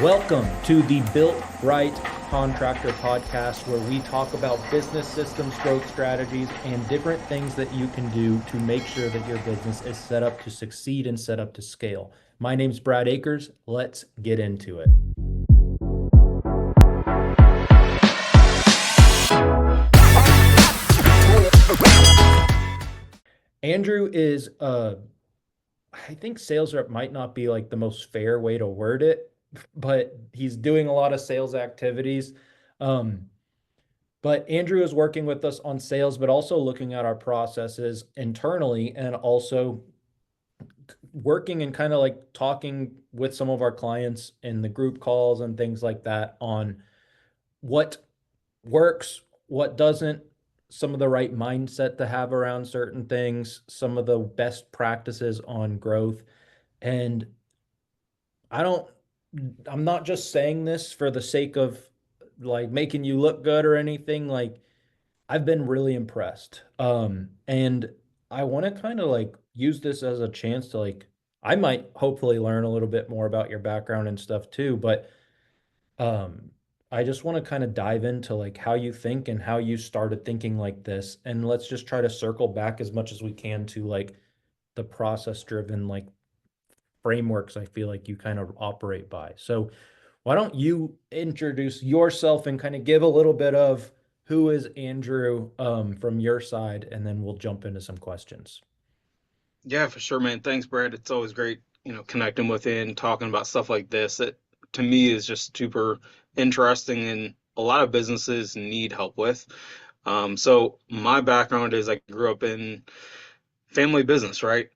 Welcome to the Built Right Contractor podcast, where we talk about business systems, growth strategies, and different things that you can do to make sure that your business is set up to succeed and set up to scale. My name's Brad Akers. Let's get into it. Andrew is I think sales rep might not be like the most fair way to word it, but he's doing a lot of sales activities. Um, but Andrew is working with us on sales, but also looking at our processes internally and also working and kind of like talking with some of our clients in the group calls and things like that on what works, what doesn't, some of the right mindset to have around certain things, some of the best practices on growth. And I don't, I'm not just saying this for the sake of like making you look good or anything. Like, I've been really impressed. And I want to kind of like use this as a chance to like, I might hopefully learn a little bit more about your background and stuff too, but um, I just want to kind of dive into like how you think and how you started thinking like this. And let's just try to circle back as much as we can to like the process driven like frameworks I feel like you kind of operate by. So why don't you introduce yourself and kind of give a little bit of who is Andrew from your side, and then we'll jump into some questions. Yeah, for sure, man. Thanks, Brad. It's always great, connecting with you and talking about stuff like this. That to me is just super interesting and a lot of businesses need help with. So my background is I grew up in family business, right?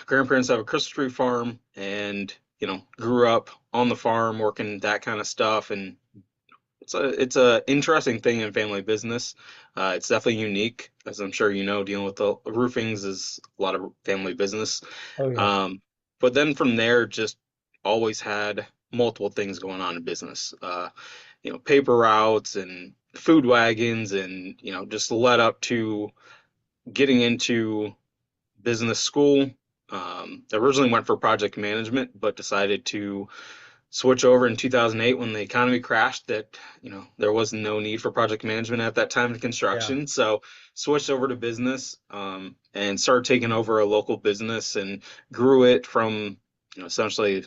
Grandparents have a Christmas tree farm and, grew up on the farm working that kind of stuff. And it's a interesting thing in family business. It's definitely unique, as I'm sure you know, dealing with the roofings is a lot of family business. Oh yeah. Um, but then from there, just always had multiple things going on in business. Paper routes and food wagons, and just led up to getting into business school. Originally went for project management, but decided to switch over in 2008 when the economy crashed that there was no need for project management at that time in Yeah. construction, so switched over to business, and started taking over a local business and grew it from essentially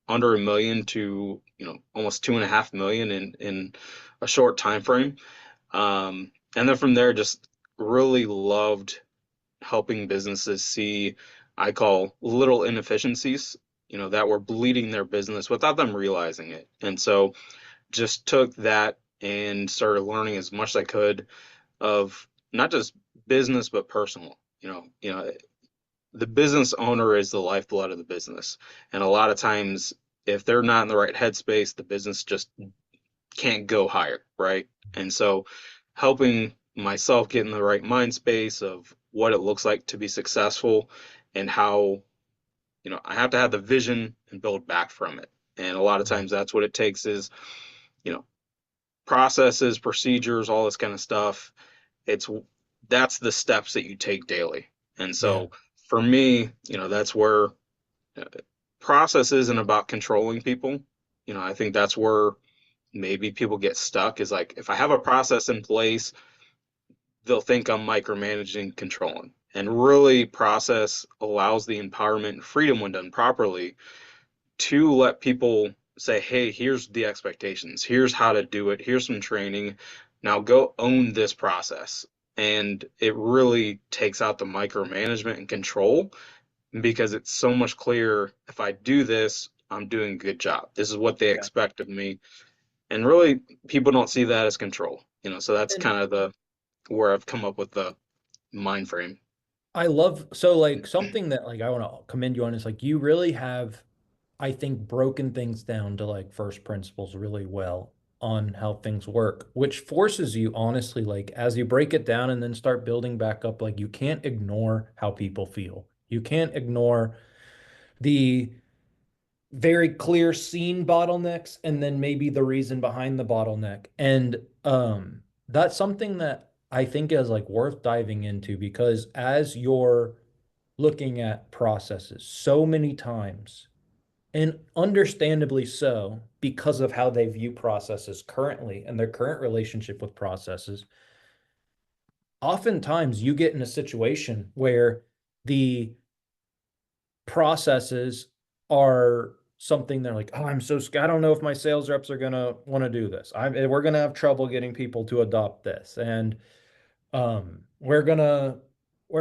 under 1 million to almost 2.5 million in a short time frame. And then from there just really loved helping businesses see, I call little inefficiencies, that were bleeding their business without them realizing it. And so just took that and started learning as much as I could of not just business but personal. The business owner is the lifeblood of the business. And a lot of times if they're not in the right headspace, the business just can't go higher, right? And so helping myself get in the right mind space of what it looks like to be successful and how, I have to have the vision and build back from it. And a lot of times that's what it takes is, you know, processes, procedures, all this kind of stuff. It's that's the steps that you take daily. And Yeah. so for me, that's where uh, process isn't about controlling people. I think that's where maybe people get stuck is like if I have a process in place, they'll think I'm micromanaging, controlling. And really, process allows the empowerment and freedom when done properly to let people say, hey, here's the expectations, here's how to do it, here's some training. Now go own this process. And it really takes out the micromanagement and control because it's so much clearer if I do this, I'm doing a good job. This is what they Yeah. expect of me. And really, people don't see that as control. So that's And kind of the where I've come up with the mind frame. I love so like something that like I want to commend you on is like you really have, I think, broken things down to like first principles really well on how things work, which forces you honestly, like as you break it down and then start building back up, like you can't ignore how people feel. You can't ignore the very clear seen bottlenecks and then maybe the reason behind the bottleneck. And that's something that I think is like worth diving into because as you're looking at processes so many times, And understandably so, because of how they view processes currently and their current relationship with processes. Oftentimes, you get in a situation where the processes are something they're like, oh, I'm so scared. I don't know if my sales reps are gonna want to do this. We're gonna have trouble getting people to adopt this. And we're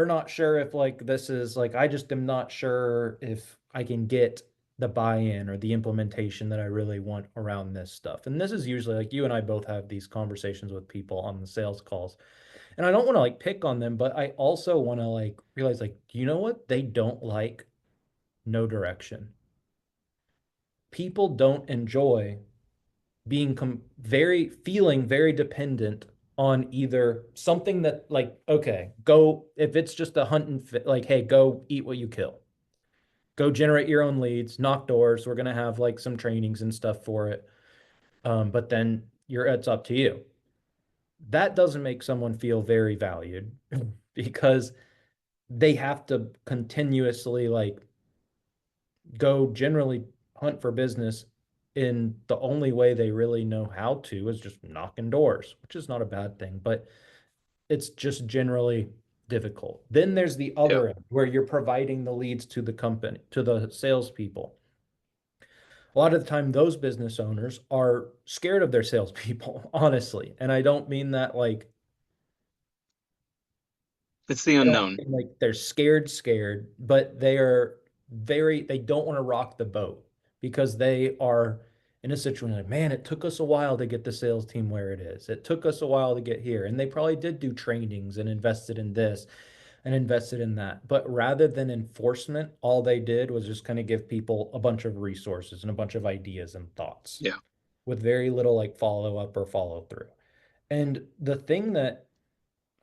not sure if like this is like I just am not sure if I can get the buy-in or the implementation that I really want around this stuff. And this is usually like you and I both have these conversations with people on the sales calls. And I don't want to like pick on them, but I also want to like realize like, you know what? They don't like no direction. People don't enjoy being feeling very dependent on either something that like okay go if it's just a hunt and like hey go eat what you kill, go generate your own leads, knock doors, we're going to have like some trainings and stuff for it, but then it's up to you. That doesn't make someone feel very valued because they have to continuously like go generally hunt for business in the only way they really know how to is just knocking doors, which is not a bad thing, but it's just generally difficult. Then there's the Yeah. other end where you're providing the leads to the company, to the salespeople. A lot of the time, those business owners are scared of their salespeople, honestly. And I don't mean that like It's the I don't unknown. think like they're scared, but they don't want to rock the boat because they are in a situation like, man, it took us a while to get the sales team where it is. It took us a while to get here. And they probably did do trainings and invested in this and invested in that. But rather than enforcement, all they did was just kind of give people a bunch of resources and a bunch of ideas and thoughts Yeah. with very little like follow up or follow through. And the thing that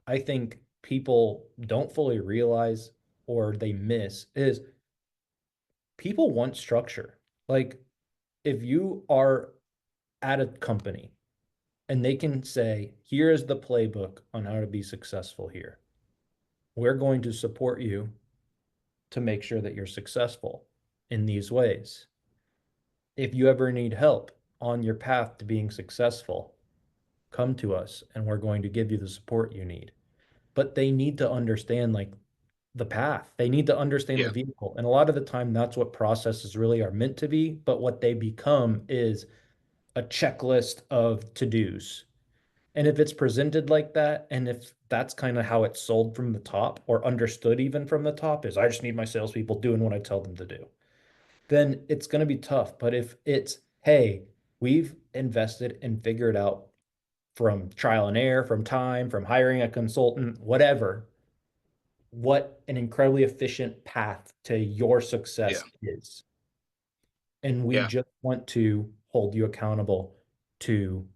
I think people don't fully realize or they miss is people want structure. Like if you are at a company and they can say, here is the playbook on how to be successful here. We're going to support you to make sure that you're successful in these ways. If you ever need help on your path to being successful, come to us and we're going to give you the support you need. But they need to understand like the path. They need to understand the Yeah. vehicle. And a lot of the time, that's what processes really are meant to be. But what they become is a checklist of to dos. And if it's presented like that, and if that's kind of how it's sold from the top or understood even from the top, is I just need my salespeople doing what I tell them to do, then it's going to be tough. But if it's, hey, we've invested and figured out from trial and error, from time, from hiring a consultant, whatever, what an incredibly efficient path to your Yeah. success is. And we Yeah. just want to hold you accountable to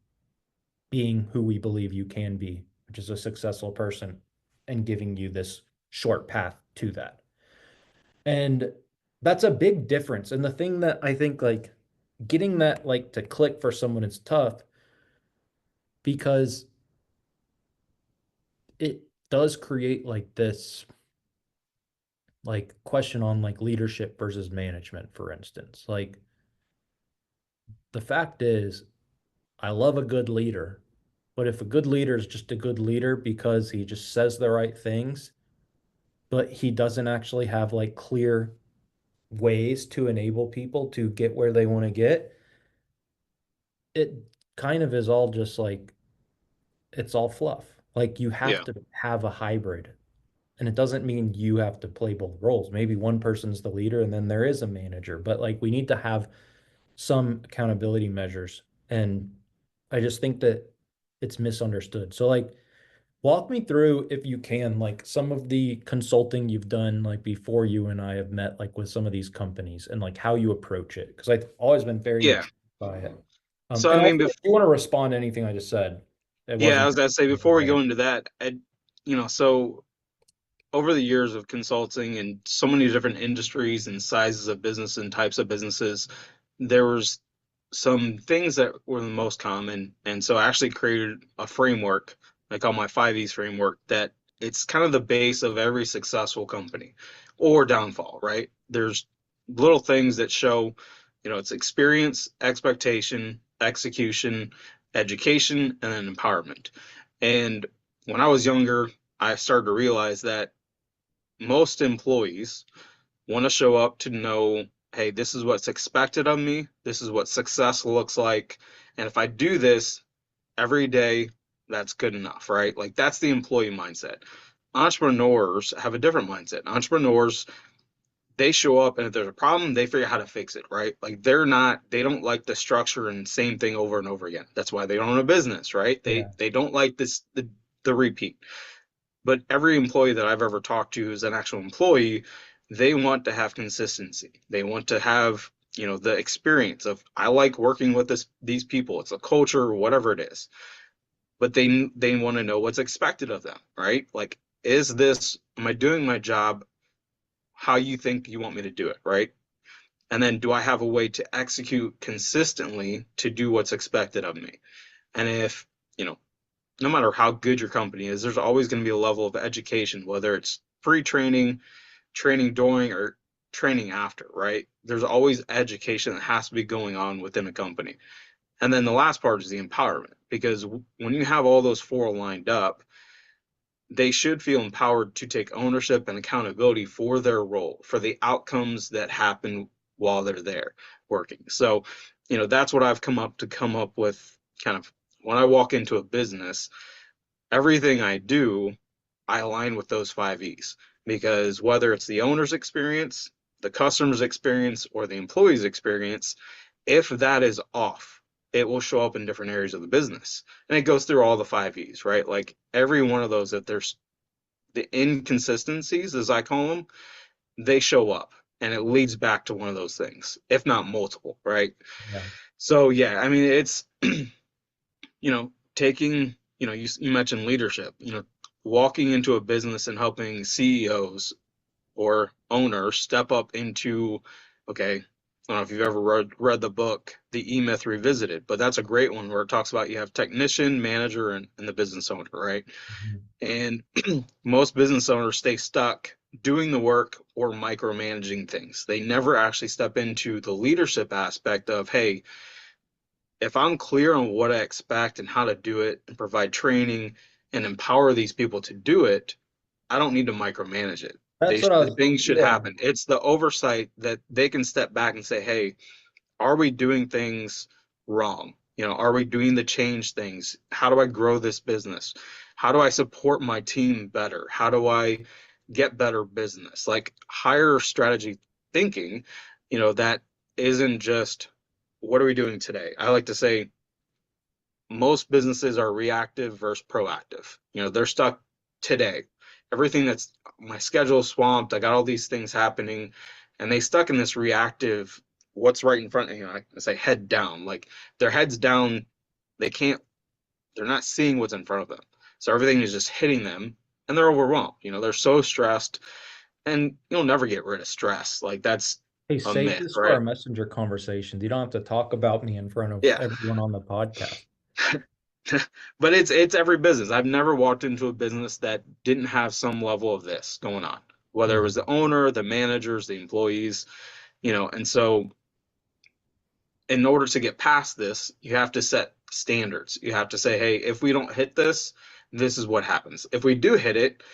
being who we believe you can be, which is a successful person, and giving you this short path to that. And that's a big difference. And the thing that I think like getting that like to click for someone is tough because it does create like this like question on like leadership versus management, for instance. Like the fact is, I love a good leader, but if a good leader is just a good leader because he just says the right things, but he doesn't actually have like clear ways to enable people to get where they want to get, it kind of is all just like it's all fluff. Like you have Yeah. to have a hybrid. And it doesn't mean you have to play both roles. Maybe one person's the leader and then there is a manager, but like we need to have some accountability measures. And I just think that it's misunderstood. So like walk me through if you can, like some of the consulting you've done like before you and I have met like with some of these companies and like how you approach it. Because I've always been very Yeah. intrigued by it. So I And mean, also if you want to respond to anything I just said, it yeah, I wasn't was gonna say before we go into that, so over the years of consulting in so many different industries and sizes of business and types of businesses, there was some things that were the most common. And so I actually created a framework I call my 5 E's framework that it's kind of the base of every successful company or downfall, right? There's little things that show. It's experience, expectation, execution, education, and then empowerment. And when I was younger, I started to realize that most employees want to show up to know, hey, this is what's expected of me. This is what success looks like. And if I do this every day, that's good enough, right? Like that's the employee mindset. Entrepreneurs have a different mindset. Entrepreneurs, they show up and if there's a problem, they figure out how to fix it, right? Like they don't like the structure and same thing over and over again. That's why they don't own a business, right? Yeah. They don't like the repeat. But every employee that I've ever talked to who's an actual employee, they want to have consistency. They want to have, the experience of I like working with these people. It's a culture, whatever it is. But they want to know what's expected of them, right? Like, am I doing my job how you think you want me to do it, right? And then do I have a way to execute consistently to do what's expected of me? And if, you know, no matter how good your company is, there's always going to be a level of education, whether it's pre-training, training during, or training after, right? There's always education that has to be going on within a company. And then the last part is the empowerment, because when you have all those four lined up, they should feel empowered to take ownership and accountability for their role, for the outcomes that happen while they're there working. So, that's what I've come up with kind of when I walk into a business, everything I do, I align with those five E's because whether it's the owner's experience, the customer's experience, or the employee's experience, if that is off, it will show up in different areas of the business. And it goes through all the five E's, right? Like every one of those, if there's the inconsistencies, as I call them, they show up and it leads back to one of those things, if not multiple, right? Yeah. So, yeah, I mean, it's, taking, you mentioned leadership, walking into a business and helping CEOs or owners step up into, okay, I don't know if you've ever read the book, The E-Myth Revisited, but that's a great one where it talks about you have technician, manager, and the business owner, right? Mhm. And most business owners stay stuck doing the work or micromanaging things. They never actually step into the leadership aspect of, hey, if I'm clear on what I expect and how to do it and provide training and empower these people to do it, I don't need to micromanage it. That's what I was, Things should yeah. happen. It's the oversight that they can step back and say, hey, are we doing things wrong? Are we doing the change things? How do I grow this business? How do I support my team better? How do I get better business? Like higher strategy thinking, that isn't just what are we doing today? I like to say most businesses are reactive versus proactive. They're stuck today. Everything that's my schedule is swamped. I got all these things happening, and they stuck in this reactive. What's right in front of you? I say head down. Like their heads down. They can't. They're not seeing what's in front of them. So everything is just hitting them, and they're overwhelmed. They're so stressed, and you'll never get rid of stress. Like that's Hey, a save myth, this for our right? messenger conversations. You don't have to talk about me in front of Yeah. everyone on the podcast. But it's every business. I've never walked into a business that didn't have some level of this going on, whether it was Mhm. the owner, the managers, the employees, and so in order to get past this, you have to set standards. You have to say, hey, if we don't hit this, this is what happens. If we do hit it,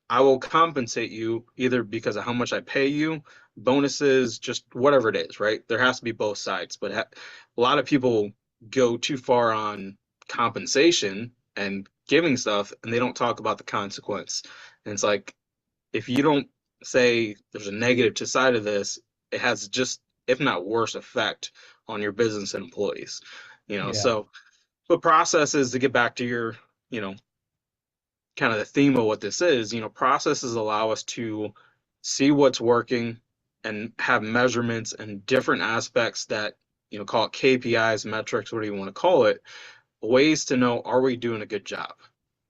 I will compensate you either because of how much I pay you, bonuses, just whatever it is, right? There has to be both sides, but a lot of people go too far on compensation and giving stuff, and they don't talk about the consequence. And it's like, if you don't say there's a negative to side of this, it has just, if not worse, effect on your business and employees. Yeah. So the process is to get back to your, you know, kind of the theme of what this is, processes allow us to see what's working and have measurements and different aspects that, call it KPIs, metrics, what do you want to call it, ways to know, are we doing a good job?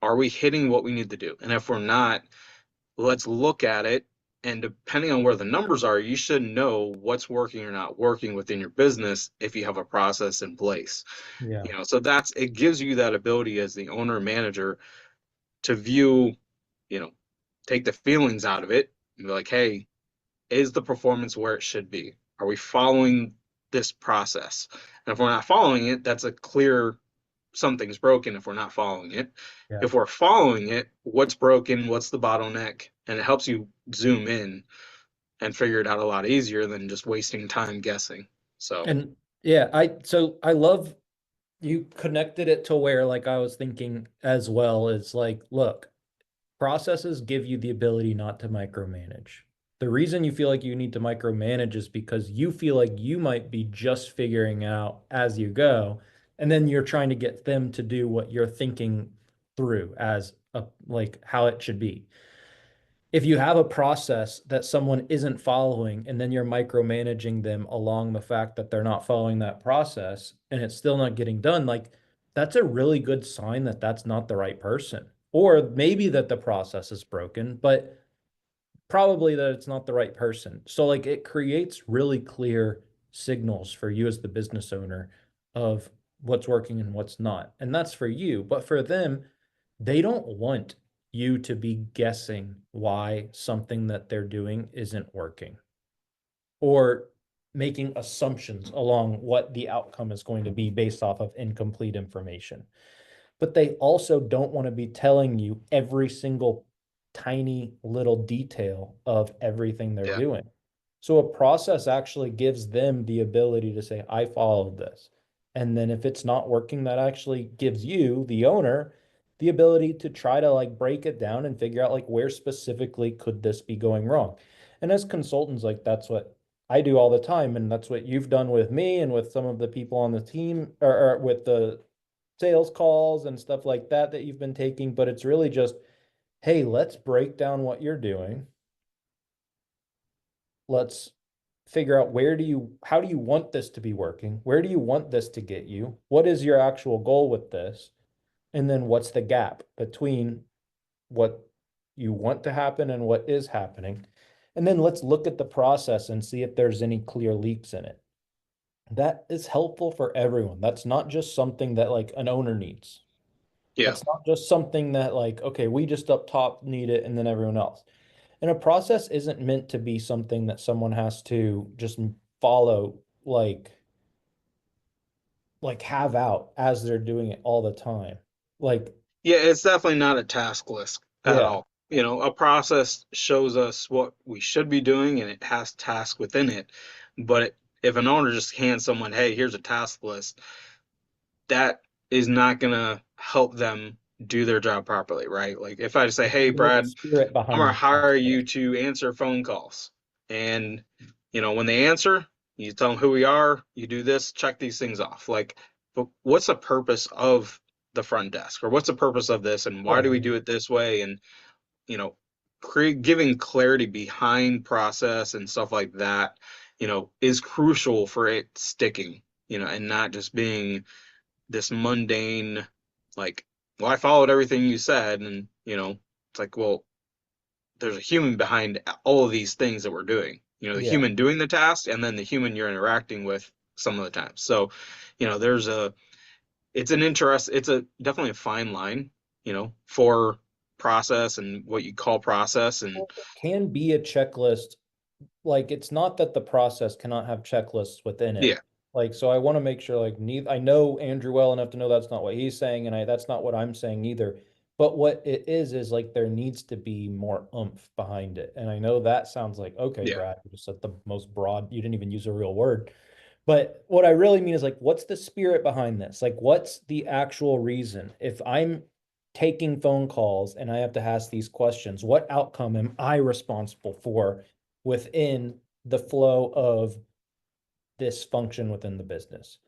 Are we hitting what we need to do? And if we're not, let's look at it. And depending on where the numbers are, you should know what's working or not working within your business if you have a process in place. Yeah. So it gives you that ability as the owner manager to view, you know, take the feelings out of it and be like, hey, is the performance where it should be? Are we following? this process. And if we're not following it, that's a clear something's broken if we're not following it. Yeah. If we're following it, what's broken, what's the bottleneck, and it helps you zoom in and figure it out a lot easier than just wasting time guessing. So, And yeah, I love you connected it to where like I was thinking as well is like, look, processes give you the ability not to micromanage. The reason you feel like you need to micromanage is because you feel like you might be just figuring out as you go, and then you're trying to get them to do what you're thinking through as a like how it should be. If you have a process that someone isn't following and then you're micromanaging them along the fact that they're not following that process and it's still not getting done, like that's a really good sign that that's not the right person. Or maybe that the process is broken, but probably that it's not the right person. So like it creates really clear signals for you as the business owner of what's working and what's not. And that's for you, but for them, they don't want you to be guessing why something that they're doing isn't working or making assumptions along what the outcome is going to be based off of incomplete information. But they also don't want to be telling you every single tiny little detail of everything they're yeah. doing. So a process actually gives them the ability to say, I followed this. And then if it's not working, that actually gives you, the owner, the ability to try to like break it down and figure out like where specifically could this be going wrong. And as consultants, like that's what I do all the time. And that's what you've done with me and with some of the people on the team or with the sales calls and stuff like that that you've been taking, but it's really just, hey, let's break down what you're doing. Let's figure out how do you want this to be working? Where do you want this to get you? What is your actual goal with this? And then what's the gap between what you want to happen and what is happening? And then let's look at the process and see if there's any clear leaks in it. That is helpful for everyone. That's not just something that like an owner needs. Yeah. That's not just something that like, okay, we just up top need it and then everyone else. And a process isn't meant to be something that someone has to just follow like have out as they're doing it all the time. Like, Yeah, it's definitely not a task list at yeah, all. You know, a process shows us what we should be doing and it has tasks within it. But if an owner just hands someone, hey, here's a task list, that is not going to help them do their job properly, right? Like if I just say, hey, know the Brad, spirit I'm behind going the to hire task you list. to answer phone calls. And, when they answer, you tell them who we are, you do this, check these things off. Like, but what's the purpose of the front desk or what's the purpose of this and why do we Right. do it this way? And, you know, giving clarity behind process and stuff like that, is crucial for it sticking, and not just being this mundane, like, well, I followed everything you said, and it's like, well, there's a human behind all of these things that we're doing. The Yeah. human doing the task, and then the human you're interacting with some of the time. So, there's it's a definitely a fine line, for process and what you call process, and It can be a checklist. Like it's not that the process cannot have checklists within it. yeah, Like, so I want to make sure like neither I know Andrew well enough to know that's not what he's saying, and I that's not what I'm saying either. But what it is like there needs to be more oomph behind it. And I know that sounds like, okay, yeah, Brad, you just said the most broad, you didn't even use a real word. But what I really mean is like, what's the spirit behind this? Like, what's the actual reason? If I'm taking phone calls and I have to ask these questions, what outcome am I responsible for within the flow of this function within the business?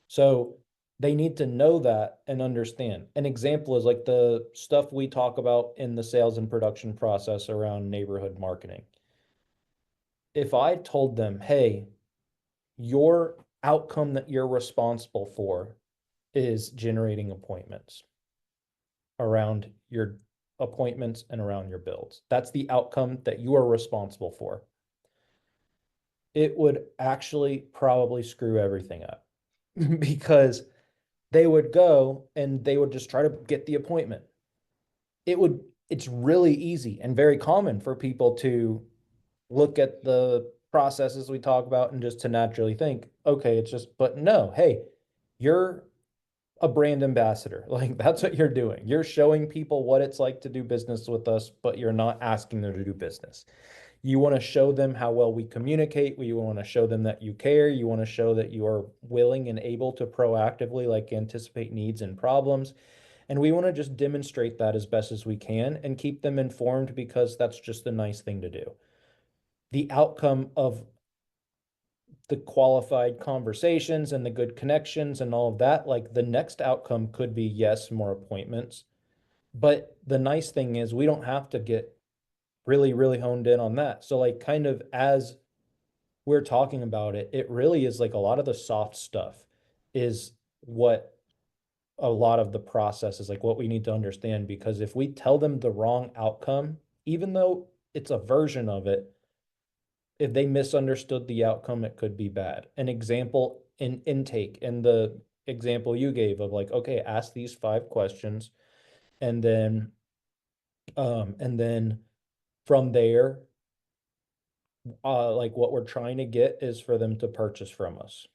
So they need to know that and understand. An example is like the stuff we talk about in the sales and production process around neighborhood marketing. If I told them, hey, your outcome that you're responsible for is generating appointments around your appointments and around your builds. That's the outcome that you are responsible for. It would actually probably screw everything up because they would go and they would just try to get the appointment. It's really easy and very common for people to look at the processes we talk about and just to naturally think, okay, it's just, but no, hey, you're a brand ambassador. Like that's what you're doing. You're showing people what it's like to do business with us, but you're not asking them to do business. You want to show them how well we communicate. You want to show them that you care. You want to show that you are willing and able to proactively like anticipate needs and problems. And we want to just demonstrate that as best as we can and keep them informed because that's just a nice thing to do. The outcome of the qualified conversations and the good connections and all of that, like the next outcome could be yes, more appointments. But the nice thing is we don't have to get really, really honed in on that. So, like, kind of as we're talking about it, it really is like a lot of the soft stuff is what a lot of the process is like what we need to understand. Because if we tell them the wrong outcome, even though it's a version of it, if they misunderstood the outcome, it could be bad. An example in intake, in the example you gave of like, okay, ask these 5 questions, and then from there, like what we're trying to get is for them to purchase from us.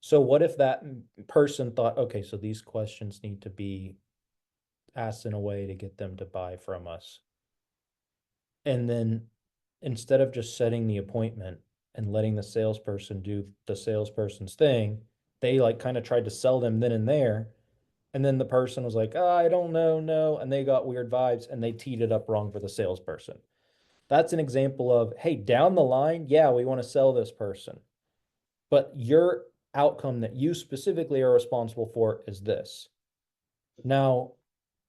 So what if that person thought, okay, so these questions need to be asked in a way to get them to buy from us. And then instead of just setting the appointment and letting the salesperson do the salesperson's thing, they like kind of tried to sell them then and there. And then the person was like, oh, I don't know, no. And they got weird vibes and they teed it up wrong for the salesperson. That's an example of, hey, down the line, yeah, we want to sell this person. But your outcome that you specifically are responsible for is this. Now,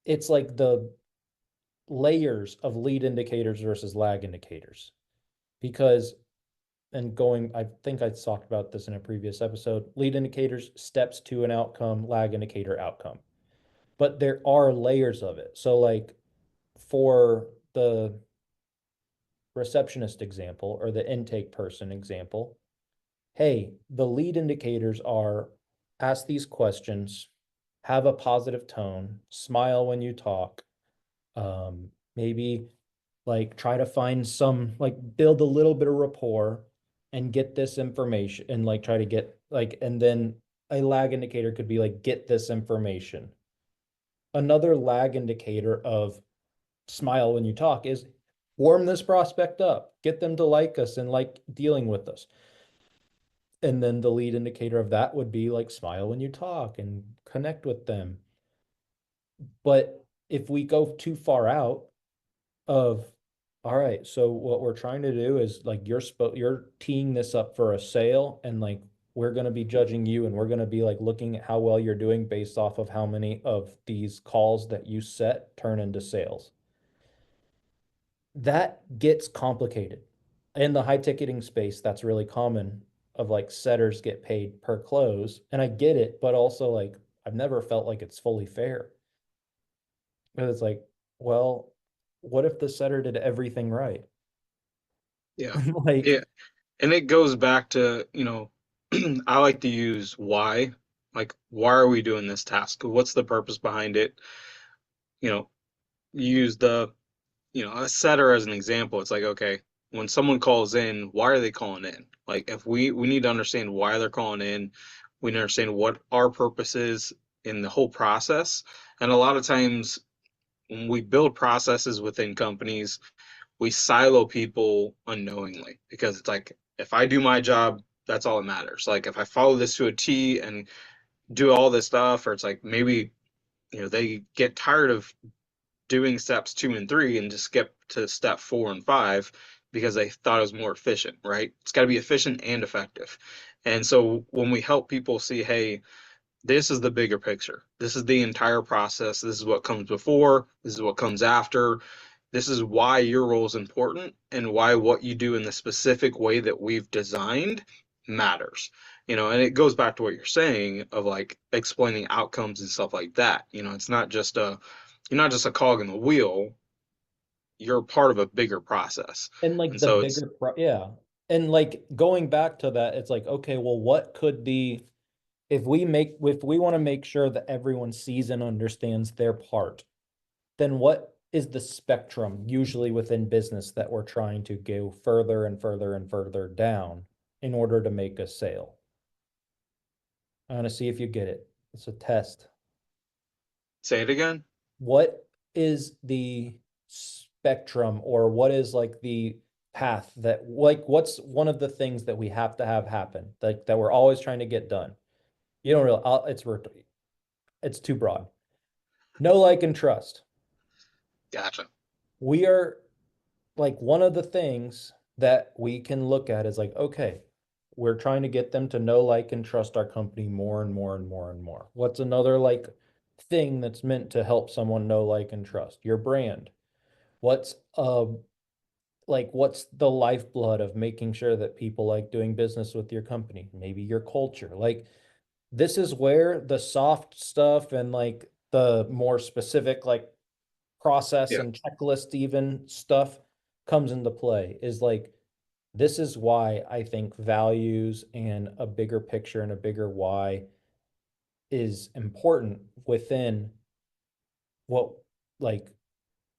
it's like the layers of lead indicators versus lag indicators. Because, and going, I think I talked about this in a previous episode, lead indicators, steps to an outcome, lag indicator, outcome. But there are layers of it. So, like for the receptionist example or the intake person example, hey, the lead indicators are ask these questions, have a positive tone, smile when you talk, maybe like try to find some, like build a little bit of rapport and get this information and like try to get like, and then a lag indicator could be like, get this information. Another lag indicator of smile when you talk is warm this prospect up, get them to like us and like dealing with us. And then the lead indicator of that would be like smile when you talk and connect with them. But if we go too far out of, all right, so what we're trying to do is like you're teeing this up for a sale and like we're going to be judging you and we're going to be like looking at how well you're doing based off of how many of these calls that you set turn into sales. That gets complicated. In the high ticketing space, that's really common of like setters get paid per close. And I get it, but also like I've never felt like it's fully fair. Because it's like, well, what if the setter did everything right? Yeah. Like, Yeah. And it goes back to, I like to use why. Like, why are we doing this task? What's the purpose behind it? You know, use a setter as an example. It's like, okay, when someone calls in, why are they calling in? Like, if we need to understand why they're calling in, we need to understand what our purpose is in the whole process. And a lot of times when we build processes within companies, we silo people unknowingly because it's like if I do my job, that's all that matters. Like if I follow this to a T and do all this stuff, or it's like maybe they get tired of doing steps 2 and 3 and just skip to step 4 and 5 because they thought it was more efficient, right? It's got to be efficient and effective. And so when we help people see, hey, this is the bigger picture. This is the entire process. This is what comes before. This is what comes after. This is why your role is important and why what you do in the specific way that we've designed matters. And it goes back to what you're saying of like explaining outcomes and stuff like that. It's not just you're not just a cog in the wheel, you're part of a bigger process. and like And the so it's bigger, yeah. And like going back to that, it's like, okay, well, what could be, if we want to make sure that everyone sees and understands their part, then what is the spectrum usually within business that we're trying to go further and further and further down in order to make a sale? I want to see if you get it. It's a test. Say it again. What is the spectrum, or what is like the path that, like, what's one of the things that we have to have happen, like that we're always trying to get done? You don't really, it's too broad. Know, like, and trust. Gotcha. We are like, one of the things that we can look at is like, okay, we're trying to get them to know, like, and trust our company more and more and more and more. What's another like thing that's meant to help someone know, like, and trust? Your brand. What's what's the lifeblood of making sure that people like doing business with your company? Maybe your culture. Like, this is where the soft stuff and like the more specific, like, process Yeah. and checklist even stuff comes into play. Is like, this is why I think values and a bigger picture and a bigger why is important within what, like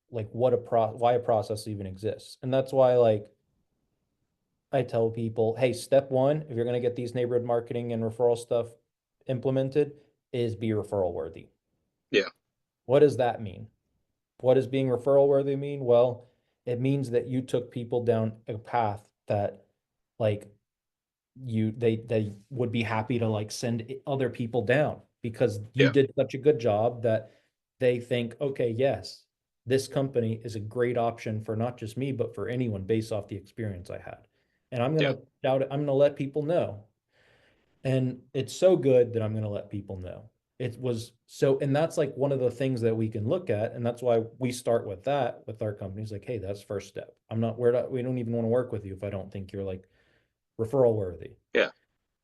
what a why a process even exists. And that's why, like, I tell people, hey, step one, if you're going to get these neighborhood marketing and referral stuff implemented, is be referral worthy. Yeah. What does that mean? What does being referral worthy mean? Well, it means that you took people down a path that, like, they would be happy to like send other people down because you Yeah. did such a good job that they think, okay, yes, this company is a great option for not just me, but for anyone based off the experience I had. And I'm Yeah. gonna doubt it, I'm gonna let people know. And it's so good that I'm gonna let people know. It was so, and that's like one of the things that we can look at. And that's why we start with that with our companies. Like, hey, that's first step. We don't even want to work with you if I don't think you're like referral worthy. Yeah.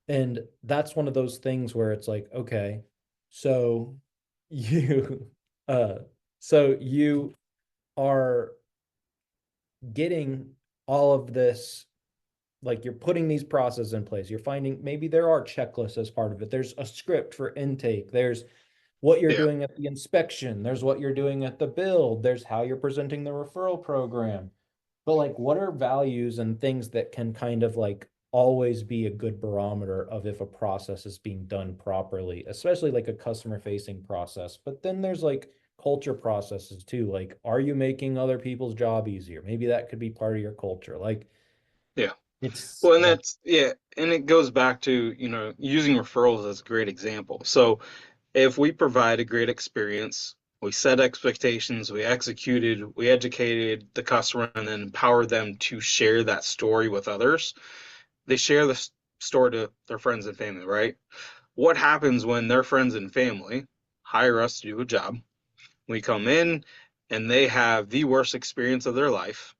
And that's one of those things where it's like, okay, so you uh you are getting all of this, like, you're putting these processes in place. You're finding maybe there are checklists as part of it. There's a script for intake. There's what you're Yeah. doing at the inspection. There's what you're doing at the build. There's how you're presenting the referral program. But like, what are values and things that can kind of like always be a good barometer of if a process is being done properly, especially like a customer facing process. But then there's like culture processes too. Like, are you making other people's job easier? Maybe that could be part of your culture. Like, Yeah. it's Well, and like, that's, yeah, and it goes back to, using referrals as a great example. So if we provide a great experience, we set expectations, we executed, we educated the customer, and then empower them to share that story with others, they share the story to their friends and family, right? What happens when their friends and family hire us to do a job? We come in and they have the worst experience of their life.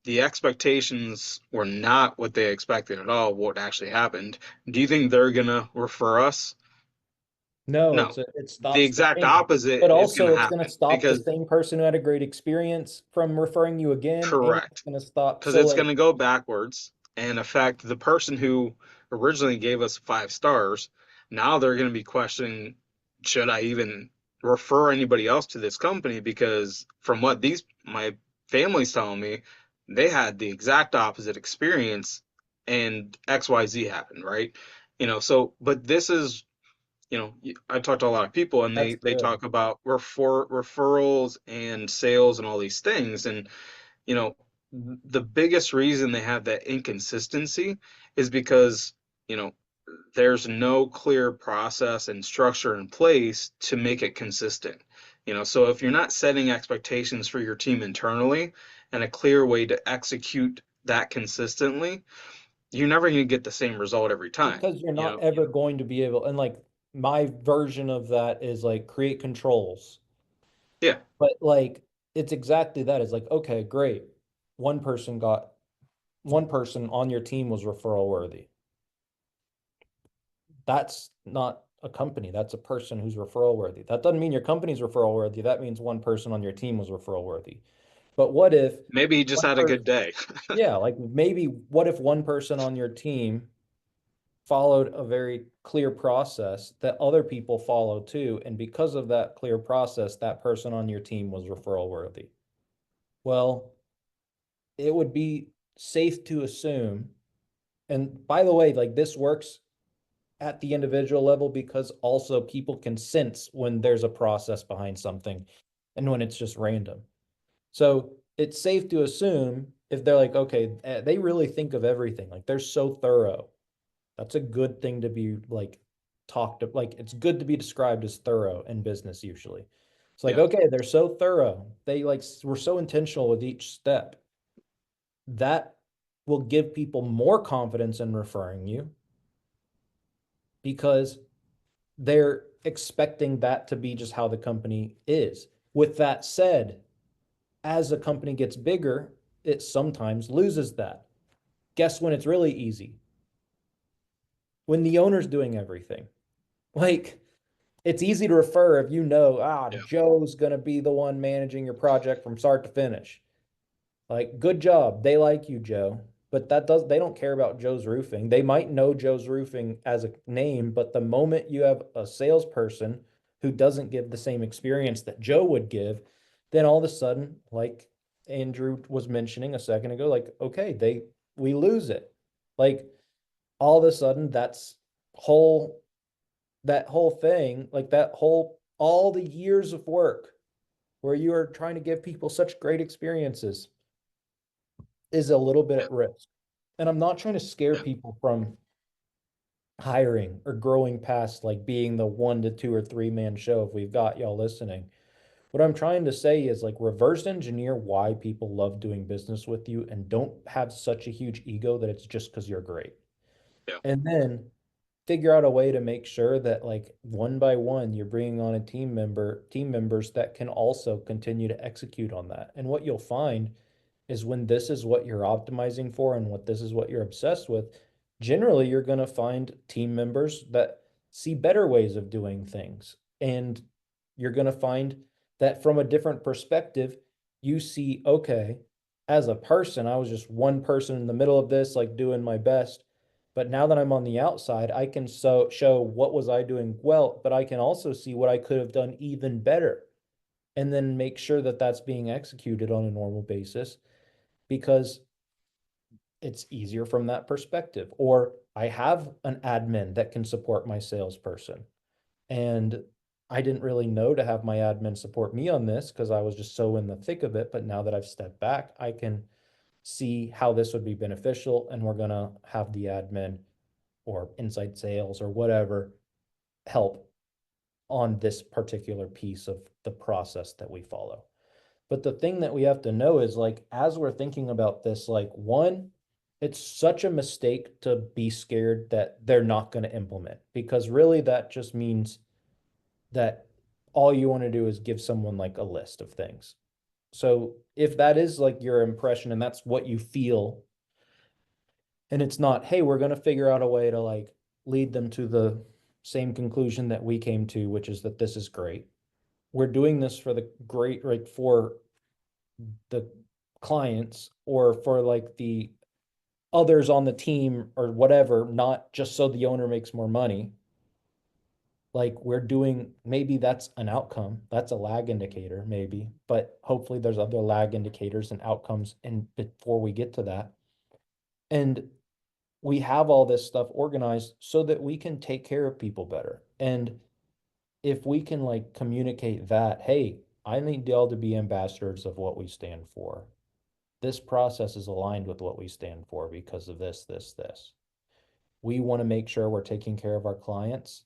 The expectations were not what they expected at all, what actually happened. Do you think they're gonna refer us? no, No. it The stops the exact chain. opposite But is also gonna it's going to happen stop the because same person who had a great experience from referring you again, and it's correct. going to stop. Because So it's like, gonna go backwards and affect the person who originally gave us 5 stars. Now they're gonna be questioning, should I even refer anybody else to this company? Because from what these my family's telling me, they had the exact opposite experience and XYZ happened, right? So but this is, I talked to a lot of people and that's they good. talk about referrals and sales and all these things. And you know, the biggest reason they have that inconsistency is because, you know, there's no clear process and structure in place to make it consistent. So if you're not setting expectations for your team internally and a clear way to execute that consistently, you're never going to get the same result every time. Because you're not ever going to be able, and like, my version of that is like create controls. Yeah, But like, it's exactly that. It's like, okay, great. One person got one person on your team was referral worthy. That's not a company. That's a person who's referral worthy. That doesn't mean your company's referral worthy. That means one person on your team was referral worthy. But what if maybe he just one had a good person, day. yeah, like maybe what if one person on your team followed a very clear process that other people follow too, and because of that clear process, that person on your team was referral worthy. Well, it would be safe to assume, and by the way, like this works at the individual level because also people can sense when there's a process behind something and when it's just random. So it's safe to assume if they're like, okay, they really think of everything, like they're so thorough. That's a good thing to be like talked of. Like it's good to be described as thorough in business usually. It's like, Yeah, okay, they're so thorough. They like were so intentional with each step. That will give people more confidence in referring you because they're expecting that to be just how the company is. With that said, as a company gets bigger, it sometimes loses that. Guess when it's really easy? When the owner's doing everything. Like, it's easy to refer if you know, yeah, Joe's going to be the one managing your project from start to finish. Like, good job. They like you, Joe. But they don't care about Joe's Roofing. They might know Joe's Roofing as a name, but the moment you have a salesperson who doesn't give the same experience that Joe would give, then all of a sudden, like Andrew was mentioning a second ago, like, okay, we lose it. Like all of a sudden whole that whole thing, like all the years of work where you are trying to give people such great experiences is a little bit yeah, at risk. And I'm not trying to scare yeah, people from hiring or growing past like being the 1 to 2 or 3 man show if we've got y'all listening. What I'm trying to say is like reverse engineer why people love doing business with you and don't have such a huge ego that it's just because you're great. yeah, And then figure out a way to make sure that like one by one you're bringing on a team members that can also continue to execute on that. And what you'll find is when this is what you're optimizing for and what this is what you're obsessed with, generally you're going to find team members that see better ways of doing things. And you're going to find that from a different perspective, you see, okay, as a person, I was just one person in the middle of this, like doing my best. But now that I'm on the outside, I can show what was I doing well, but I can also see what I could have done even better and then make sure that that's being executed on a normal basis because it's easier from that perspective. Or I have an admin that can support my salesperson. And I didn't really know to have my admin support me on this because I was just so in the thick of it. But now that I've stepped back, I can see how this would be beneficial. And we're going to have the admin or inside sales or whatever help on this particular piece of the process that we follow. But the thing that we have to know is like, as we're thinking about this, like, one, it's such a mistake to be scared that they're not going to implement because really that just means that all you want to do is give someone like a list of things. So if that is like your impression and that's what you feel, and it's not, hey, we're going to figure out a way to like lead them to the same conclusion that we came to, which is that this is great. We're doing this for the great, like for the clients or for like the others on the team or whatever, not just so the owner makes more money. Like we're doing, maybe that's an outcome. That's a lag indicator, maybe, but hopefully there's other lag indicators and outcomes and before we get to that. And we have all this stuff organized so that we can take care of people better. And if we can like communicate that, hey, I need y'all to be ambassadors of what we stand for. This process is aligned with what we stand for because of this. We want to make sure we're taking care of our clients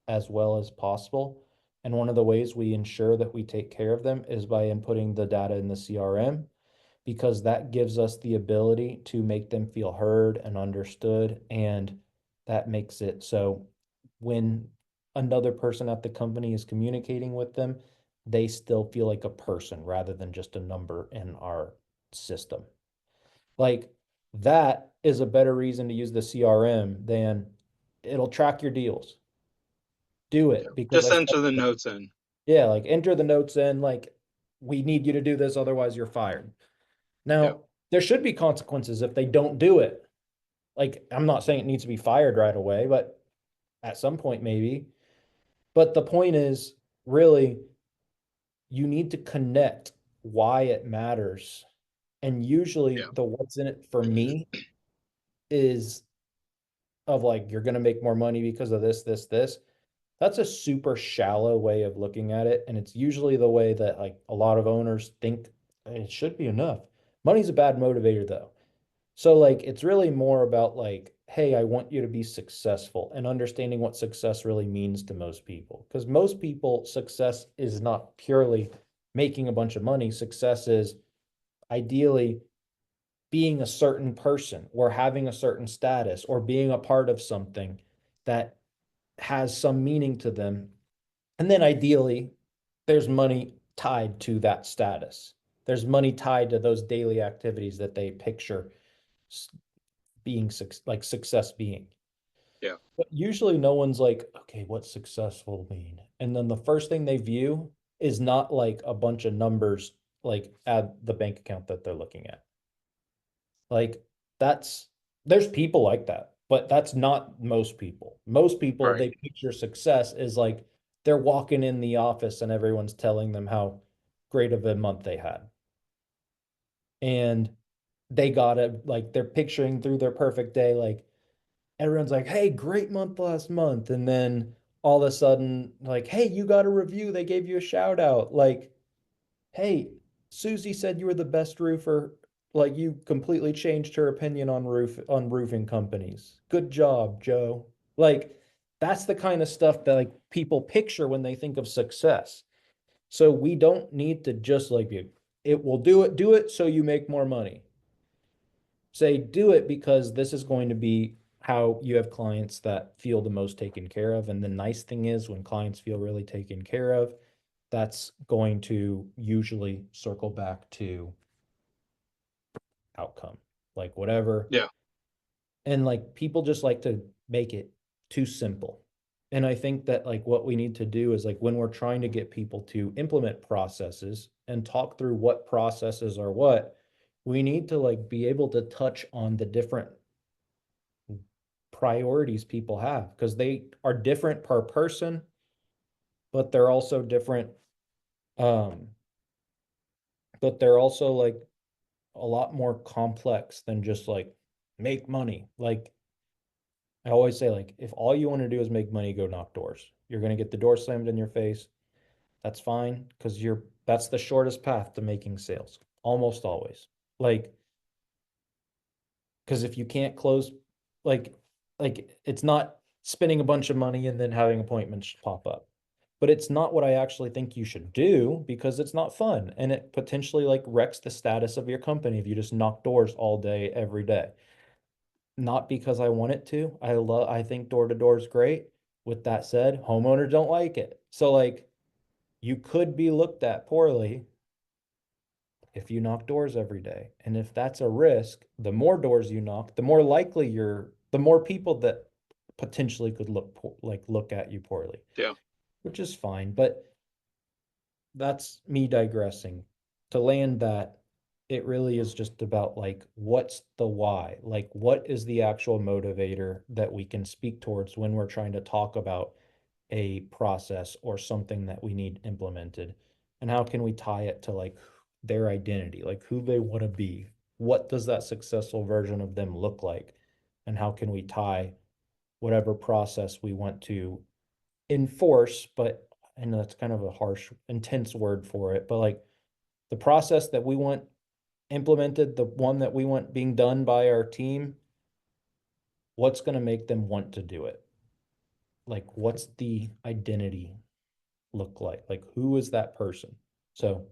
as well as possible. And one of the ways we ensure that we take care of them is by inputting the data in the CRM, because that gives us the ability to make them feel heard and understood. And that makes it so when another person at the company is communicating with them, they still feel like a person rather than just a number in our system. Like that is a better reason to use the CRM than it'll track your deals. Do yeah. it because Just I said, enter the notes in. yeah, like enter the notes in, like we need you to do this, otherwise you're fired. Yeah, Now, there should be consequences if they don't do it. Like, I'm not saying it needs to be fired right away, but at some point, maybe. But the point is, really, you need to connect. why it matters. And usually Yeah. the what's in it for me is of like, you're going to make more money because of this, this, this. That's a super shallow way of looking at it. And it's usually the way that like a lot of owners think it should be enough. Money's a bad motivator though. So like it's really more about like, hey, I want you to be successful and understanding what success really means to most people. Because most people, success is not purely making a bunch of money. Success is ideally being a certain person or having a certain status or being a part of something that has some meaning to them. And then ideally, there's money tied to that status. There's money tied to those daily activities that they picture being like success being. Yeah. But usually no one's like, okay, what's successful mean? And then the first thing they view is not like a bunch of numbers like at the bank account that they're looking at. Like that's there's people like that, but that's not most people. Most people, Right. they picture success is like they're walking in the office and everyone's telling them how great of a month they had. And they got it like they're picturing through their perfect day, like everyone's like, hey, great month last month. And then all of a sudden, like, hey, you got a review. They gave you a shout out. Like, hey, Susie said you were the best roofer. Like you completely changed her opinion on roofing companies. Good job, Joe. Like that's the kind of stuff that like people picture when they think of success. So we don't need to just like it will do it so you make more money. Say do it because this is going to be how you have clients that feel the most taken care of. And the nice thing is when clients feel really taken care of, that's going to usually circle back to outcome, like whatever. Yeah. And like people just like to make it too simple. And I think that like what we need to do is like when we're trying to get people to implement processes and talk through what processes are what, we need to like be able to touch on the different priorities people have because they are different per person, but they're also different. Um, but they're also like a lot more complex than just like make money. Like I always say, like if all you want to do is make money, go knock doors. You're gonna get the door slammed in your face. That's fine because that's the shortest path to making sales, almost always. Like because if you can't close, like it's not spending a bunch of money and then having appointments pop up. But it's not what I actually think you should do because it's not fun and it potentially like wrecks the status of your company if you just knock doors all day every day. Not because I want it to. I think door to door is great. With that said, homeowners don't like it. So like you could be looked at poorly if you knock doors every day. And if that's a risk, the more doors you knock, the more likely the more people that potentially could look at you poorly, Yeah. which is fine. But that's me digressing. To land that, it really is just about like what's the why? Like what is the actual motivator that we can speak towards when we're trying to talk about a process or something that we need implemented? And how can we tie it to like their identity, like who they want to be? What does that successful version of them look like? And how can we tie whatever process we want to enforce, but I know that's kind of a harsh, intense word for it, but like the process that we want implemented, the one that we want being done by our team, what's going to make them want to do it? Like, what's the identity look like? Like, who is that person? So,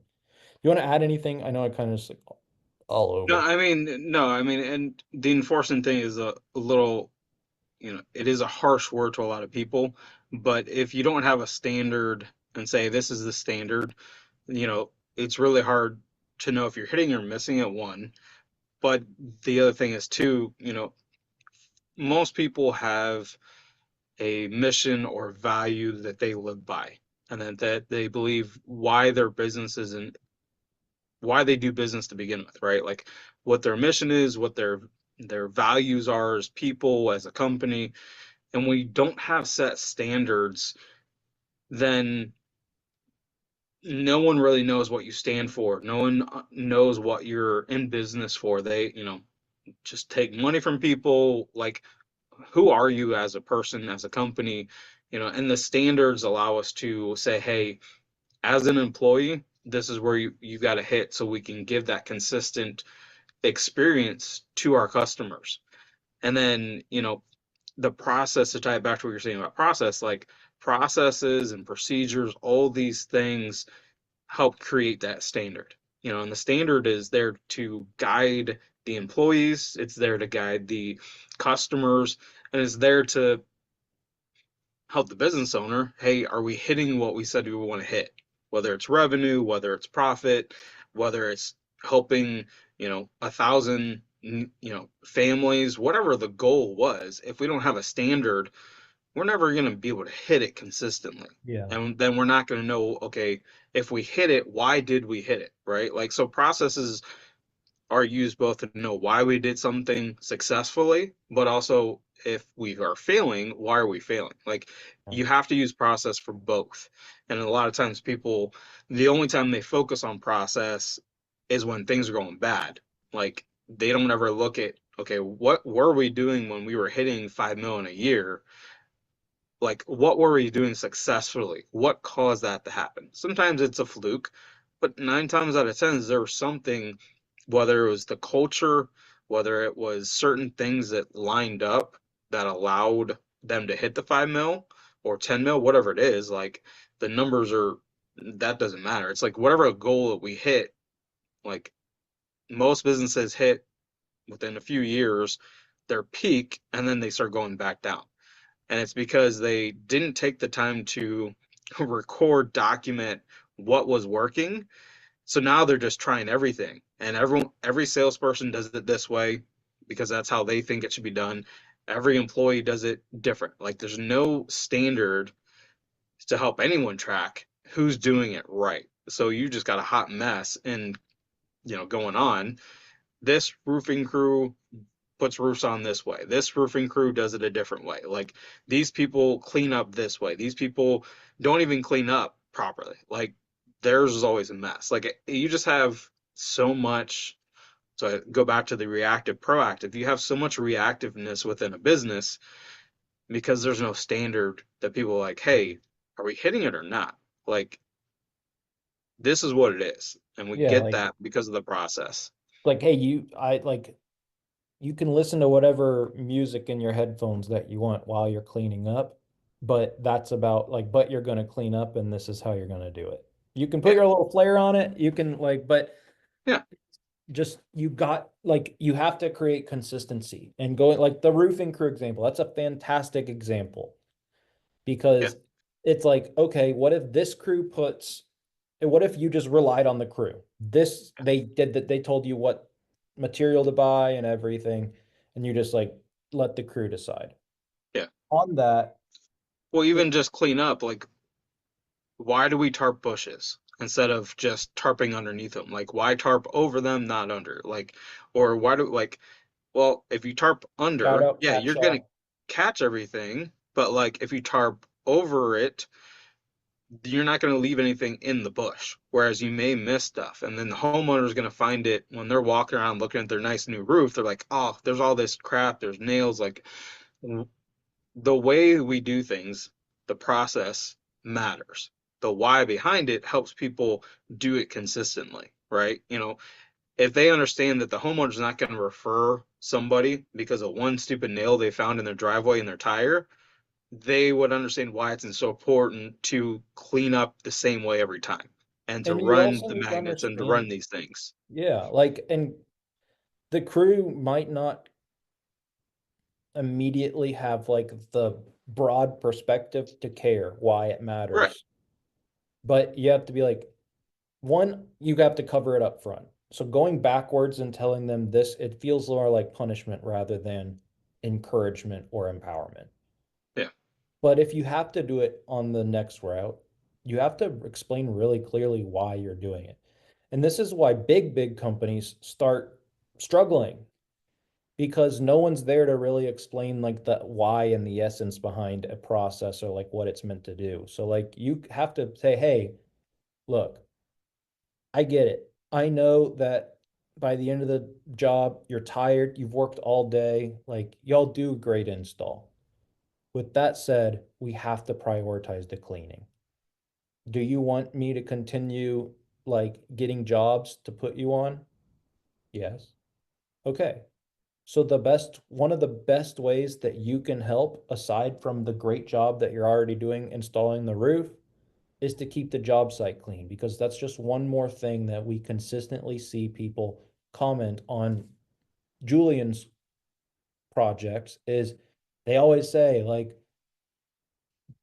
you want to add anything? I know I kind of just like all No, over. I mean, no, I mean, and the enforcement thing is a little, it is a harsh word to a lot of people, but if you don't have a standard and say this is the standard, it's really hard to know if you're hitting or missing at one. But the other thing is too, most people have a mission or value that they live by, and that they believe why their business is and why they do business to begin with, right? Like what their mission is, what their values are as people, as a company. And we don't have set standards, then no one really knows what you stand for. No one knows what you're in business for. They, just take money from people. Like, who are you as a person, as a company? And the standards allow us to say, hey, as an employee, this is where you got to hit so we can give that consistent experience to our customers. And then, the process, to tie it back to what you're saying about process, like processes and procedures, all these things help create that standard. And the standard is there to guide the employees, it's there to guide the customers, and it's there to help the business owner. Hey, are we hitting what we said we want to hit? Whether it's revenue, whether it's profit, whether it's helping, 1,000, families, whatever the goal was, if we don't have a standard, we're never going to be able to hit it consistently. Yeah. And then we're not going to know, okay, if we hit it, why did we hit it? Right? Like, so processes are used both to know why we did something successfully, but also if we are failing, why are we failing? Like, you have to use process for both. And a lot of times people, the only time they focus on process is when things are going bad. Like, they don't ever look at, okay, what were we doing when we were hitting 5 million a year? Like, what were we doing successfully? What caused that to happen? Sometimes it's a fluke, but 9 times out of 10, there was something, whether it was the culture, whether it was certain things that lined up that allowed them to hit the 5 mil or 10 mil, whatever it is. Like, the numbers are, that doesn't matter. It's like whatever goal that we hit, like most businesses hit within a few years their peak and then they start going back down. And it's because they didn't take the time to record, document what was working. So now they're just trying everything. And every salesperson does it this way because that's how they think it should be done. Every employee does it different. Like, there's no standard to help anyone track who's doing it right. So you just got a hot mess and going on. This roofing crew puts roofs on this way. This roofing crew does it a different way. Like, these people clean up this way. These people don't even clean up properly. Like, theirs is always a mess. Like, you just have so much. So I go back to the reactive, proactive. You have so much reactiveness within a business because there's no standard that people are like, hey, are we hitting it or not? Like, this is what it is. And we Yeah, get like that because of the process. hey, you can listen to whatever music in your headphones that you want while you're cleaning up, but that's about but you're going to clean up and this is how you're going to do it. You can put Yeah. your little flair on it. You can but Yeah. just you have to create consistency and going like the roofing crew example. That's a fantastic example Yeah. because it's like, okay, what if this crew puts, what if you just relied on the crew? This, they did that, they told you what material to buy and everything, and you just let the crew decide. Yeah. On that, Well, it, even just clean up, like, why do we tarp bushes instead of just tarping underneath them? Like, why tarp over them, not under? Like, or why do, like, well, if you tarp shout under, out yeah, cat you're gonna shaw. catch everything, but like if you tarp over it, you're not gonna leave anything in the bush. Whereas you may miss stuff, and then the homeowner's gonna find it when they're walking around looking at their nice new roof. They're like, oh, there's all this crap, there's nails. Like, the way we do things, the process matters. The why behind it helps people do it consistently, right? If they understand that the homeowner's not going to refer somebody because of one stupid nail they found in their driveway in their tire, they would understand why it's so important to clean up the same way every time and to And you run also the need to magnets and to run understand, these things. yeah, and the crew might not immediately have the broad perspective to care why it Right. matters. But you have to be one, you have to cover it up front. So going backwards and telling them this, it feels more like punishment rather than encouragement or empowerment. Yeah. But if you have to do it on the next route, you have to explain really clearly why you're doing it. And this is why big companies start struggling because no one's there to really explain the why and the essence behind a process or what it's meant to do. So you have to say, hey, Look, I get it. I know that by the end of the job, you're tired, you've worked all day, like y'all do a great install. With that said, we have to prioritize the cleaning. Do you want me to continue like getting jobs to put you on? Yes. Okay. So one of the best ways that you can help, aside from the great job that you're already doing installing the roof, is to keep the job site clean because that's just one more thing that we consistently see people comment on Julian's projects is they always say like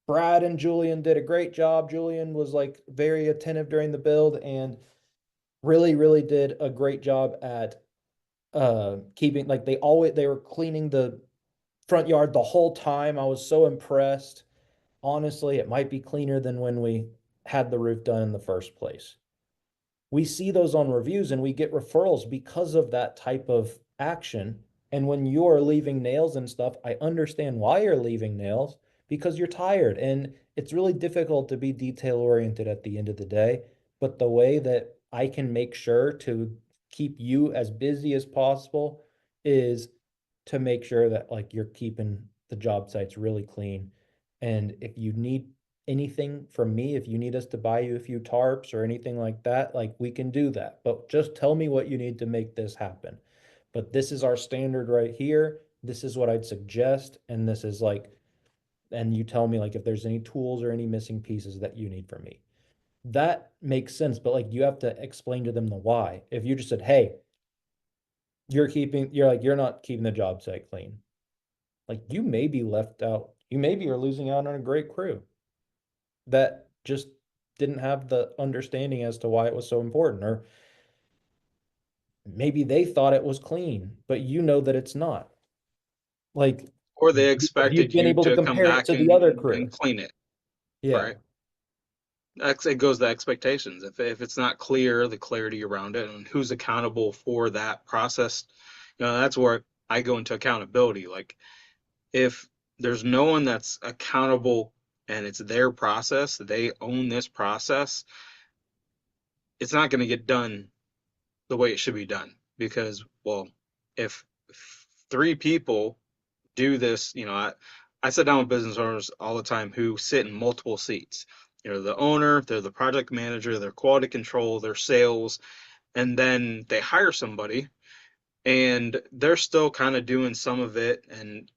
Brad and Julian did a great job. Julian was like very attentive during the build and really did a great job at keeping like they were cleaning the front yard the whole time. I was so impressed. Honestly, it might be cleaner than when we had the roof done in the first place. We see those on reviews and we get referrals because of that type of action. And when you're leaving nails and stuff, I understand why you're leaving nails because you're tired. And it's really difficult to be detail oriented at the end of the day. But the way that I can make sure to keep you as busy as possible is to make sure that like you're keeping the job sites really clean. And if you need anything from me, if you need us to buy you a few tarps or anything like that, like we can do that. But just tell me what you need to make this happen. But this is our standard right here. This is what I'd suggest. And this is like, and you tell me like if there's any tools or any missing pieces that you need from me. That makes sense, but like you have to explain to them the why. If you just said, hey, you're not keeping the job site clean. Like you may be left out. You maybe are losing out on a great crew that just didn't have the understanding as to why it was so important. Or maybe they thought it was clean, but you know that it's not. Like, Or they have you expected been you able to to come compare it back to the other and crew? clean it, Yeah. right? It goes to expectations. If it's not clear, the clarity around it and who's accountable for that process, that's where I go into accountability. Like if there's no one that's accountable and it's their process, they own this process, it's not going to get done the way it should be done. Because, well, if three people do this, I sit down with business owners all the time who sit in multiple seats. The owner, they're the project manager, they're quality control, they're sales, and then they hire somebody and they're still kind of doing some of it. And,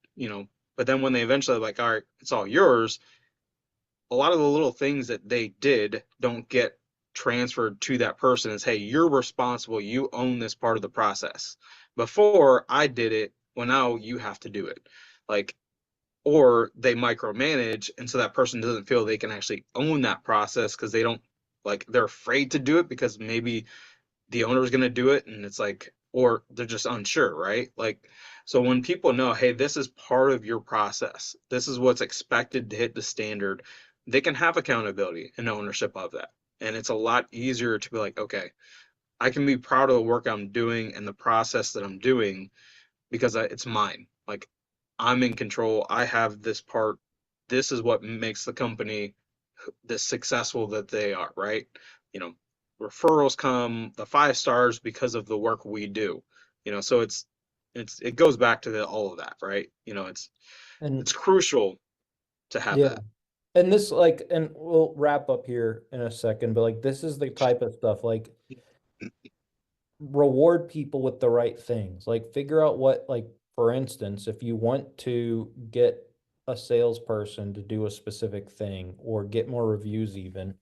but then when they eventually like, all right, it's all yours, a lot of the little things that they did don't get transferred to that person as, hey, you're responsible, you own this part of the process. Before I did it, well, now you have to do it. Like, or they micromanage, and so that person doesn't feel they can actually own that process because they don't like they're afraid to do it because maybe the owner is going to do it, and it's like, or they're just unsure, right? Like, so when people know, hey, this is part of your process, this is what's expected to hit the standard, they can have accountability and ownership of that. And it's a lot easier to be like, okay, I can be proud of the work I'm doing and the process that I'm doing because it's mine. Like I'm in control. I have this part. This is what makes the company this successful that they are, right? You know, referrals come, the 5 stars because of the work we do. So it goes back to all of that, right? And It's crucial to have yeah. that. And this like and we'll wrap up here in a second, but like this is the type of stuff like reward people with the right things. Like figure out what like for instance, if you want to get a salesperson to do a specific thing or get more reviews even,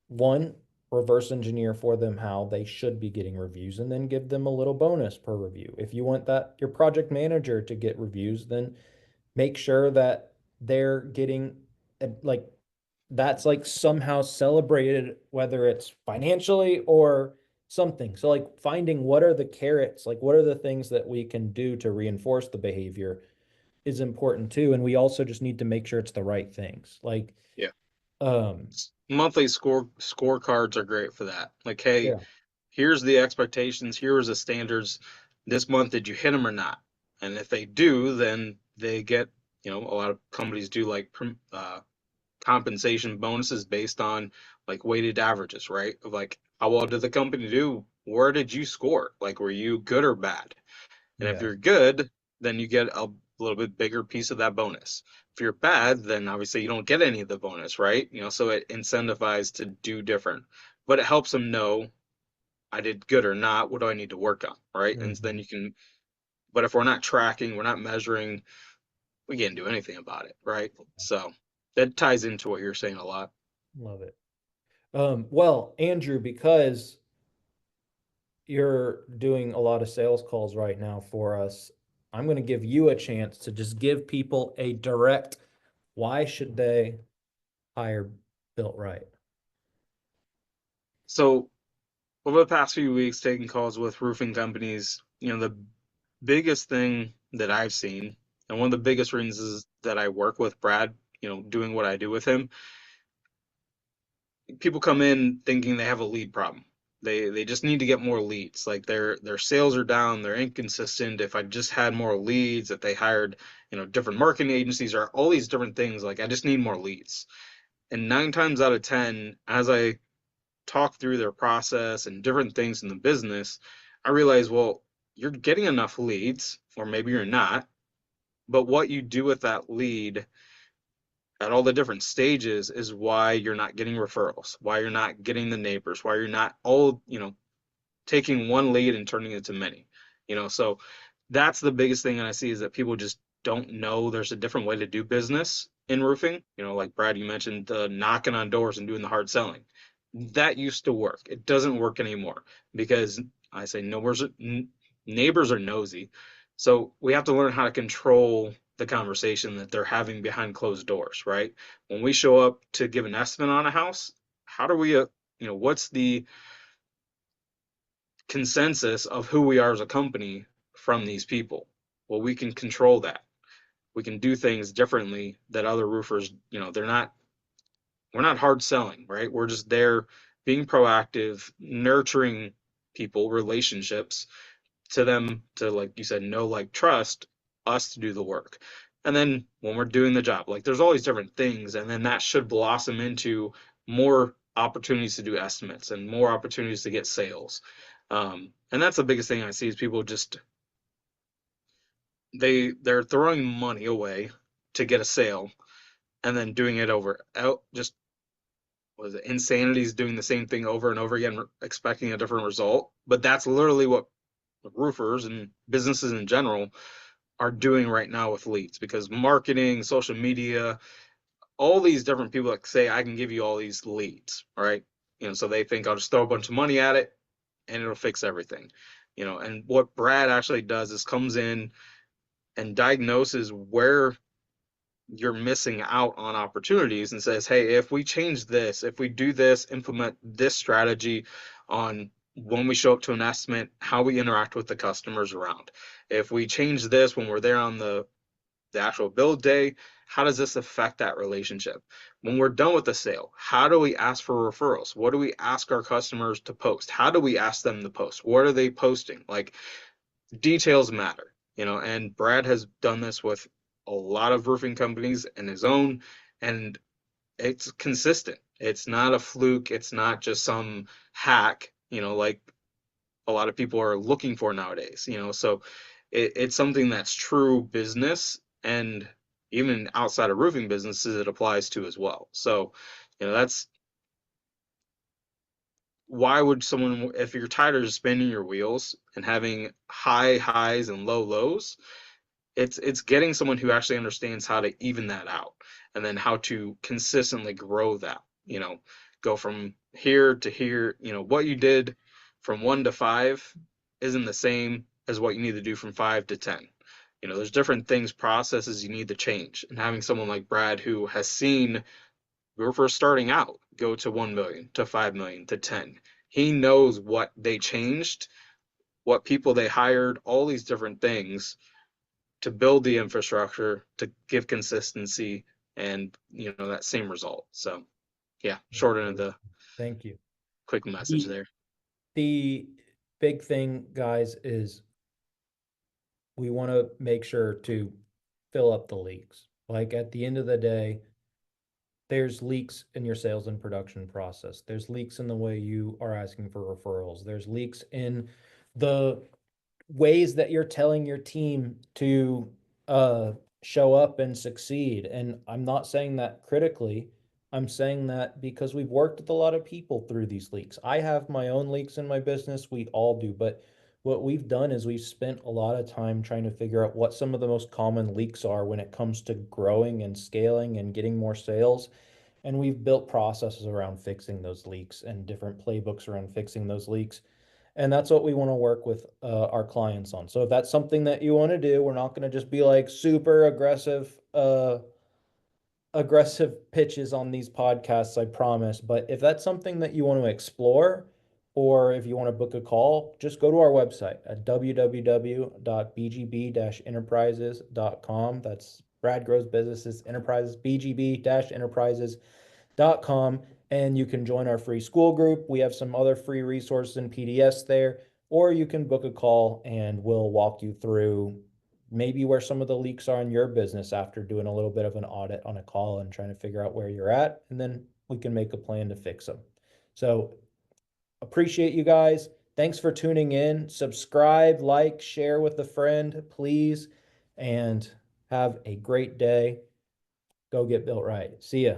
one, reverse engineer for them how they should be getting reviews and then give them a little bonus per review. If you want that your project manager to get reviews, then make sure that they're getting like that's like somehow celebrated, whether it's financially or something. So like finding what are the carrots, like what are the things that we can do to reinforce the behavior is important too. And we also just need to make sure it's the right things. Like, Yeah. um, Monthly scorecards are great for that. Like, hey, yeah. here's the expectations, here's the standards. This month, did you hit them or not? And if they do, then they get, a lot of companies do like compensation bonuses based on like weighted averages, right? Of like how well did the company do? Where did you score? Like were you good or bad? And if Yeah. you're good, then you get a little bit bigger piece of that bonus. If you're bad, then obviously you don't get any of the bonus, right? So it incentivizes to do different, but it helps them know I did good or not. What do I need to work on, right? And then Hmm. you can. But if we're not tracking, we're not measuring, we can't do anything about it, right? So that ties into what you're saying a lot. Love it. Well, Andrew, because you're doing a lot of sales calls right now for us, I'm going to give you a chance to just give people a direct why should they hire Built Right? So over the past few weeks, taking calls with roofing companies, the biggest thing that I've seen, and one of the biggest reasons is that I work with Brad, doing what I do with him, people come in thinking they have a lead problem. They just need to get more leads. Like their sales are down, they're inconsistent. If I just had more leads, if they hired, different marketing agencies or all these different things, like I just need more leads. And 9 times out of 10, as I talk through their process and different things in the business, I realize, well, you're getting enough leads, or maybe you're not, but what you do with that lead at all the different stages is why you're not getting referrals, why you're not getting the neighbors, why you're not all, taking one lead and turning it to many. So that's the biggest thing that I see is that people just don't know there's a different way to do business in roofing. Like Brad, you mentioned the knocking on doors and doing the hard selling. That used to work. It doesn't work anymore because I say neighbors are nosy. So we have to learn how to control the conversation that they're having behind closed doors, right? When we show up to give an estimate on a house, how do we, what's the consensus of who we are as a company from these people? Well, we can control that. We can do things differently that other roofers, we're not hard selling, right? We're just there being proactive, nurturing people, relationships to them to, like you said, know, like, trust us to do the work. And then when we're doing the job, like there's all these different things, and then that should blossom into more opportunities to do estimates and more opportunities to get sales. And that's the biggest thing I see is people just they're throwing money away to get a sale and then doing it over out just was it insanity is doing the same thing over and over again expecting a different result, but that's literally what roofers and businesses in general are doing right now with leads because marketing, social media, all these different people that say I can give you all these leads, right? So they think I'll just throw a bunch of money at it and it'll fix everything. And what Brad actually does is comes in and diagnoses where you're missing out on opportunities and says, hey, if we change this, if we do this, implement this strategy on when we show up to an estimate, how we interact with the customers around. If we change this when we're there on the actual build day, how does this affect that relationship? When we're done with the sale, how do we ask for referrals? What do we ask our customers to post? How do we ask them to post? What are they posting? Like details matter, and Brad has done this with a lot of roofing companies and his own, and it's consistent. It's not a fluke. It's not just some hack, like a lot of people are looking for nowadays, so it's something that's true business and even outside of roofing businesses it applies to as well. So, that's why would someone, if you're tired of just spinning your wheels and having high highs and low lows, it's getting someone who actually understands how to even that out and then how to consistently grow that, go from here to here. What you did from 1 to 5 isn't the same as what you need to do from 5 to 10. There's different things, processes you need to change. And having someone like Brad who has seen, we were first starting out, go to 1 million, to 5 million, to 10. He knows what they changed, what people they hired, all these different things to build the infrastructure to give consistency and that same result. So yeah, short end of the Thank you. quick message The there. the big thing, guys, is we want to make sure to fill up the leaks. Like at the end of the day, there's leaks in your sales and production process. There's leaks in the way you are asking for referrals. There's leaks in the ways that you're telling your team to uh, show up and succeed. And I'm not saying that critically. I'm saying that because we've worked with a lot of people through these leaks. I have my own leaks in my business. We all do. But what we've done is we've spent a lot of time trying to figure out what some of the most common leaks are when it comes to growing and scaling and getting more sales. And we've built processes around fixing those leaks and different playbooks around fixing those leaks. And that's what we want to work with our clients on. So if that's something that you want to do, we're not going to just be like super aggressive pitches on these podcasts, I promise. But if that's something that you want to explore, or if you want to book a call, just go to our website at www.bgb-enterprises.com. That's Brad Grows Businesses Enterprises, bgb-enterprises.com, and you can join our free school group. We have some other free resources and PDFs there, or you can book a call and we'll walk you through maybe where some of the leaks are in your business after doing a little bit of an audit on a call and trying to figure out where you're at, and then we can make a plan to fix them. So appreciate you guys. Thanks for tuning in. Subscribe, like, share with a friend, please, and have a great day. Go get built right. See ya.